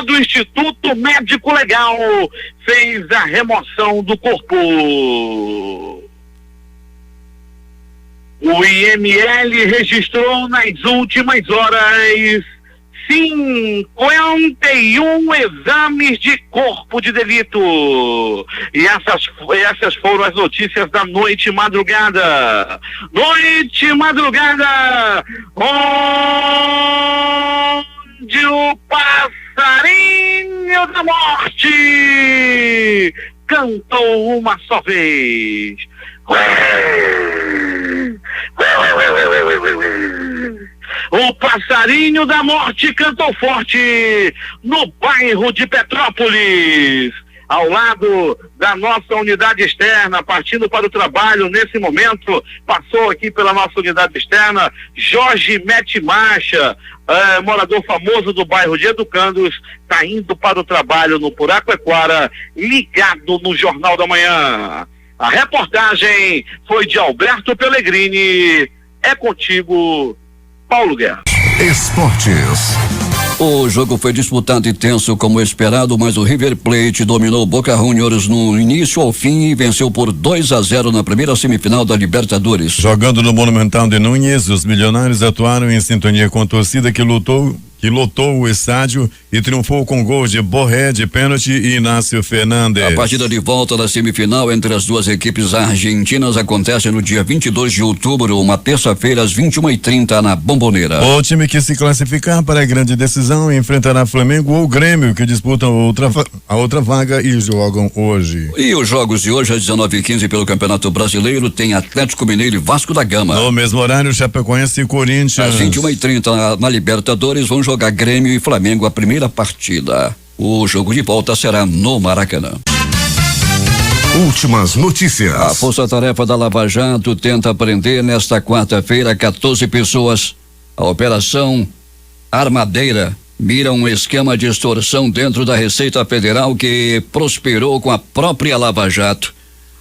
do Instituto Médico Legal fez a remoção do corpo. O IML registrou nas últimas horas 51 exames de corpo de delito. E essas foram as notícias da noite e madrugada. Onde o passarinho da morte cantou uma só vez. O passarinho da morte cantou forte no bairro de Petrópolis, ao lado da nossa unidade externa, partindo para o trabalho nesse momento. Passou aqui pela nossa unidade externa Jorge Mete Marcha, morador famoso do bairro de Educandos, está indo para o trabalho no Puraquequara, ligado no Jornal da Manhã. A reportagem foi de Alberto Pellegrini. É contigo, Paulo Guerra. Esportes. O jogo foi disputado e tenso como esperado, mas o River Plate dominou o Boca Juniors no início ao fim e venceu por 2-0 na primeira semifinal da Libertadores. Jogando no Monumental de Núñez, os milionários atuaram em sintonia com a torcida que lotou o estádio e triunfou com gols de Borré de pênalti e Inácio Fernandes. A partida de volta da semifinal entre as duas equipes argentinas acontece no dia 22 de outubro, uma terça-feira às 21h30 na Bombonera. O time que se classificar para a grande decisão enfrentará Flamengo ou Grêmio, que disputam a outra vaga e jogam hoje. E os jogos de hoje às 19h15 pelo Campeonato Brasileiro tem Atlético Mineiro e Vasco da Gama. No mesmo horário, Chapecoense e Corinthians. Às 21h30 na Libertadores vão jogar Grêmio e Flamengo a primeira partida. O jogo de volta será no Maracanã. Últimas notícias. A Força-Tarefa da Lava Jato tenta prender nesta quarta-feira 14 pessoas. A Operação Armadeira mira um esquema de extorsão dentro da Receita Federal que prosperou com a própria Lava Jato.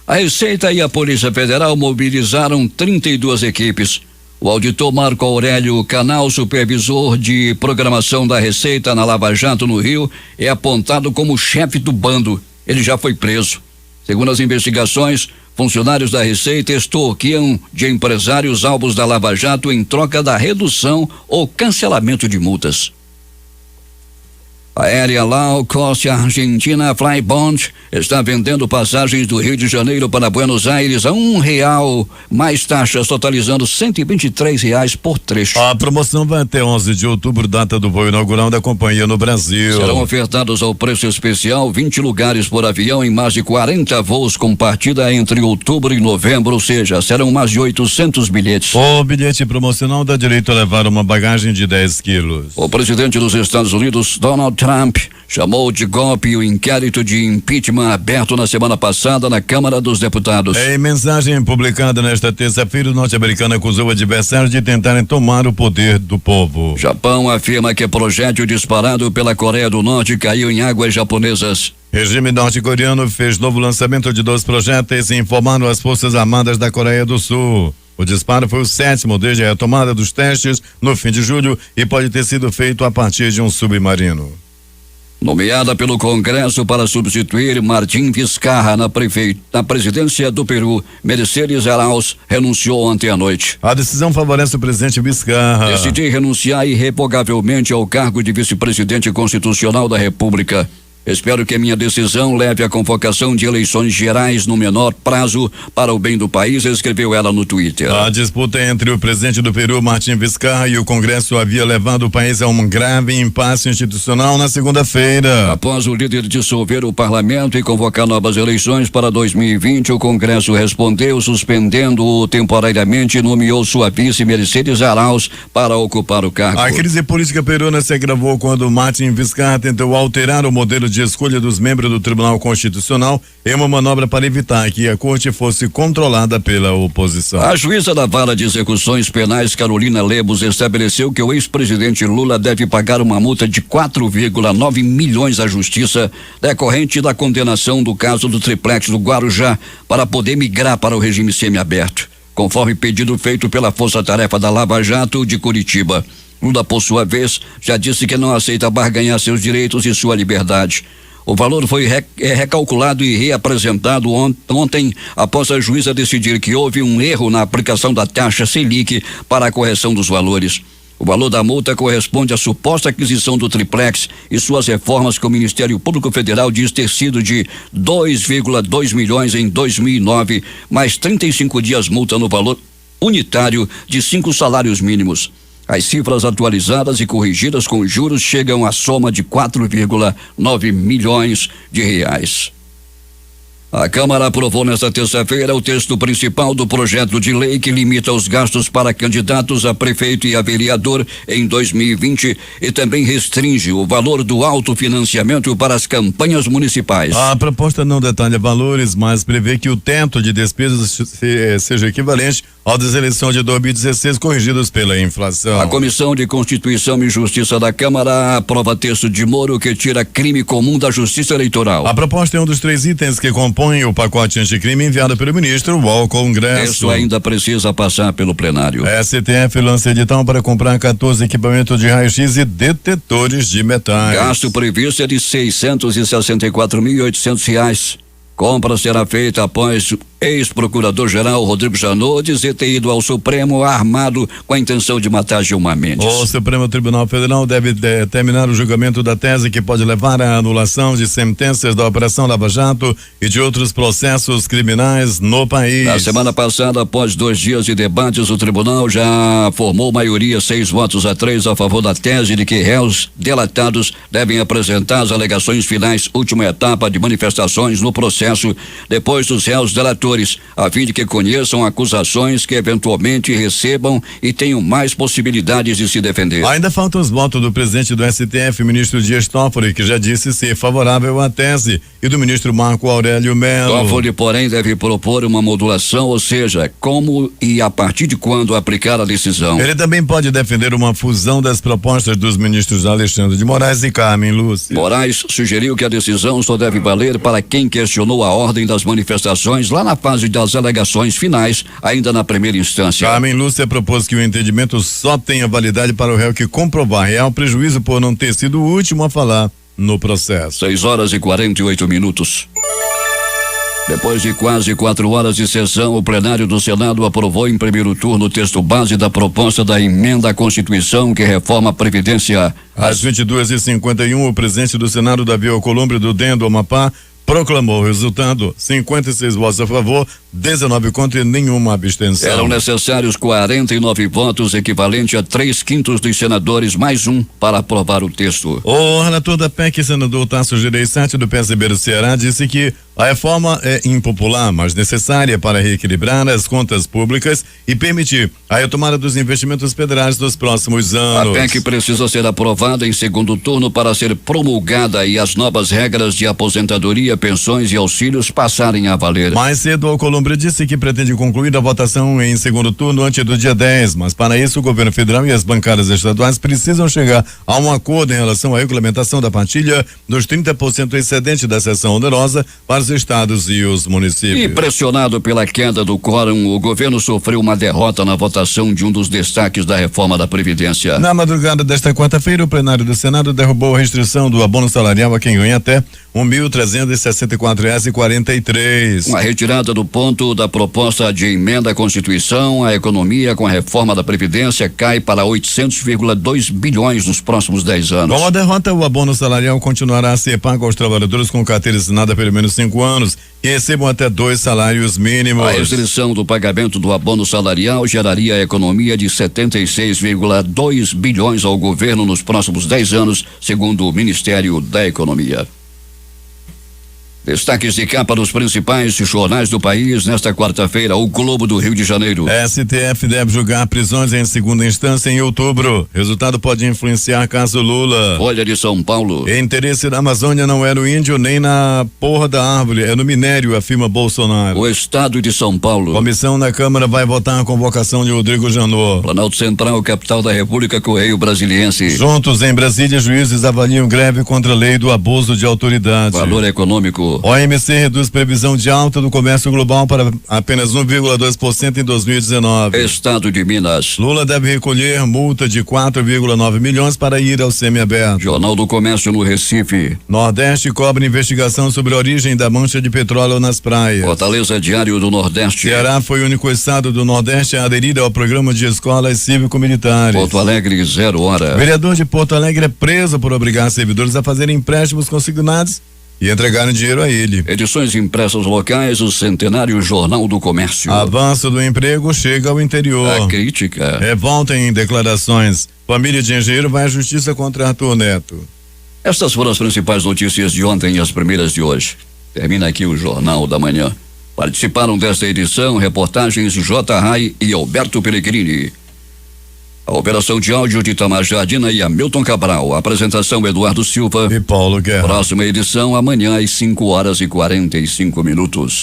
A Receita e a Polícia Federal mobilizaram 32 equipes. O auditor Marco Aurélio Canal, supervisor de programação da Receita na Lava Jato no Rio, é apontado como chefe do bando. Ele já foi preso. Segundo as investigações, Funcionários da Receita extorquiam de empresários alvos da Lava Jato em troca da redução ou cancelamento de multas. A aérea Low Cost Argentina Flybond está vendendo passagens do Rio de Janeiro para Buenos Aires a R$1, mais taxas, totalizando R$123 por trecho. A promoção vai até 11 de outubro, data do voo inaugural da companhia no Brasil. Serão ofertados ao preço especial 20 lugares por avião em mais de 40 voos com partida entre outubro e novembro, ou seja, serão mais de 800 bilhetes. O bilhete promocional dá direito a levar uma bagagem de 10 quilos. O presidente dos Estados Unidos, Donald Trump, chamou de golpe o inquérito de impeachment aberto na semana passada na Câmara dos Deputados. Em mensagem publicada nesta terça-feira, o norte-americano acusou adversários de tentarem tomar o poder do povo. Japão afirma que projétil disparado pela Coreia do Norte caiu em águas japonesas. Regime norte-coreano fez novo lançamento de 2 projéteis e informaram as Forças Armadas da Coreia do Sul. O disparo foi o 7º desde a retomada dos testes no fim de julho e pode ter sido feito a partir de um submarino. Nomeada pelo Congresso para substituir Martim Vizcarra na presidência do Peru, Mercedes Arauz renunciou ontem à noite. A decisão favorece o presidente Vizcarra. Decidi renunciar irrevogavelmente ao cargo de vice-presidente constitucional da República. Espero que minha decisão leve à convocação de eleições gerais no menor prazo para o bem do país, escreveu ela no Twitter. A disputa entre o presidente do Peru, Martim Vizcarra, e o Congresso havia levado o país a um grave impasse institucional na segunda-feira. Após o líder dissolver o parlamento e convocar novas eleições para 2020, o Congresso respondeu suspendendo-o temporariamente e nomeou sua vice Mercedes Arauz para ocupar o cargo. A crise política peruana se agravou quando Martim Vizcarra tentou alterar o modelo de escolha dos membros do Tribunal Constitucional em uma manobra para evitar que a corte fosse controlada pela oposição. A juíza da Vara de Execuções Penais, Carolina Lebos, estabeleceu que o ex-presidente Lula deve pagar uma multa de 4,9 milhões à justiça decorrente da condenação do caso do triplex do Guarujá para poder migrar para o regime semiaberto, conforme pedido feito pela Força Tarefa da Lava Jato de Curitiba. Lula, por sua vez, já disse que não aceita barganhar seus direitos e sua liberdade. O valor foi recalculado e reapresentado ontem após a juíza decidir que houve um erro na aplicação da taxa Selic para a correção dos valores. O valor da multa corresponde à suposta aquisição do triplex e suas reformas que o Ministério Público Federal diz ter sido de 2,2 milhões em 2009, mais 35 dias multa no valor unitário de 5 salários mínimos. As cifras atualizadas e corrigidas com juros chegam à soma de 4,9 milhões de reais. A Câmara aprovou nesta terça-feira o texto principal do projeto de lei que limita os gastos para candidatos a prefeito e a vereador em 2020 e também restringe o valor do autofinanciamento para as campanhas municipais. A proposta não detalha valores, mas prevê que o teto de despesas seja equivalente ao das eleições de 2016 corrigidos pela inflação. A Comissão de Constituição e Justiça da Câmara aprova texto de Moro que tira crime comum da Justiça Eleitoral. A proposta é um dos 3 itens que compõem o pacote anticrime enviado pelo ministro ao Congresso. O texto ainda precisa passar pelo plenário. A STF lança edital para comprar 14 equipamentos de raio-x e detetores de metais. Gasto previsto é de R$664.800. Compra será feita após ex-procurador-geral Rodrigo Janot dizer ter ido ao Supremo armado com a intenção de matar Gilmar Mendes. O Supremo Tribunal Federal deve terminar o julgamento da tese que pode levar à anulação de sentenças da Operação Lava Jato e de outros processos criminais no país. Na semana passada, após 2 dias de debates, o tribunal já formou maioria 6-3 a favor da tese de que réus delatados devem apresentar as alegações finais, última etapa de manifestações no processo, depois dos réus delatores, a fim de que conheçam acusações que eventualmente recebam e tenham mais possibilidades de se defender. Ainda faltam os votos do presidente do STF, ministro Dias Toffoli, que já disse ser favorável à tese, e do ministro Marco Aurélio Mello. Toffoli, porém, deve propor uma modulação, ou seja, como e a partir de quando aplicar a decisão. Ele também pode defender uma fusão das propostas dos ministros Alexandre de Moraes e Carmen Lúcia. Moraes sugeriu que a decisão só deve valer para quem questionou a ordem das manifestações lá na fase das alegações finais, ainda na primeira instância. Carmen Lúcia propôs que o entendimento só tenha validade para o réu que comprovar real prejuízo por não ter sido o último a falar no processo. 6 horas e 48 minutos. Depois de quase 4 horas de sessão, o plenário do Senado aprovou em primeiro turno o texto base da proposta da emenda à Constituição que reforma a Previdência. Às 22h51, o presidente do Senado, Davi Alcolumbre, do DEM do Amapá, proclamou o resultado: 56 votos a favor, 19 contra e nenhuma abstenção. Eram necessários 49 votos, equivalente a 3/5 dos senadores, mais um, para aprovar o texto. O relator da PEC, senador Tasso Gereissati, do PSB do Ceará, disse que a reforma é impopular, mas necessária para reequilibrar as contas públicas e permitir a retomada dos investimentos federais nos próximos anos. A PEC precisa ser aprovada em segundo turno para ser promulgada e as novas regras de aposentadoria, pensões e auxílios passarem a valer. Mais cedo, Alcolumbre disse que pretende concluir a votação em segundo turno antes do dia 10, mas para isso o governo federal e as bancadas estaduais precisam chegar a um acordo em relação à regulamentação da partilha dos 30% excedente da seção onerosa para os estados e os municípios. E pressionado pela queda do quórum, o governo sofreu uma derrota na votação de um dos destaques da reforma da Previdência. Na madrugada desta quarta-feira, o plenário do Senado derrubou a restrição do abono salarial a quem ganha até R$1.364,43. Uma retirada do ponto da proposta de emenda à Constituição, a economia com a reforma da Previdência cai para 800,2 bilhões nos próximos 10 anos. Com a derrota, o abono salarial continuará a ser pago aos trabalhadores com carteira assinada pelo menos 5 anos que recebam até 2 salários mínimos. A restrição do pagamento do abono salarial geraria a economia de 76,2 bilhões ao governo nos próximos 10 anos, segundo o Ministério da Economia. Destaques de capa dos principais jornais do país nesta quarta-feira: o Globo do Rio de Janeiro. STF deve julgar prisões em segunda instância em outubro. Resultado pode influenciar caso Lula. Folha de São Paulo. Interesse da Amazônia não é no índio nem na porra da árvore, é no minério, afirma Bolsonaro. O Estado de São Paulo. Comissão na Câmara vai votar a convocação de Rodrigo Janot. Planalto Central, capital da República, Correio Brasiliense. Juntos em Brasília, juízes avaliam greve contra a lei do abuso de autoridade. Valor econômico. OMC reduz previsão de alta do comércio global para apenas 1,2% em 2019. Estado de Minas. Lula deve recolher multa de 4,9 milhões para ir ao semiaberto. Jornal do Comércio no Recife. Nordeste cobra investigação sobre a origem da mancha de petróleo nas praias. Fortaleza, Diário do Nordeste. Ceará foi o único estado do Nordeste a aderir ao programa de escolas cívico-militares. Porto Alegre, 0 hora. Vereador de Porto Alegre é preso por obrigar servidores a fazerem empréstimos consignados e entregaram dinheiro a ele. Edições impressas locais, o centenário Jornal do Comércio. Avanço do emprego chega ao interior. A crítica. Revolta em declarações. Família de engenheiro vai à justiça contra Arthur Neto. Estas foram as principais notícias de ontem e as primeiras de hoje. Termina aqui o Jornal da Manhã. Participaram desta edição reportagens J. Rai e Alberto Pellegrini. A operação de áudio de Itamar Jardina e Hamilton Cabral. A apresentação Eduardo Silva e Paulo Guerra. Próxima edição amanhã às 5 horas e 45 minutos.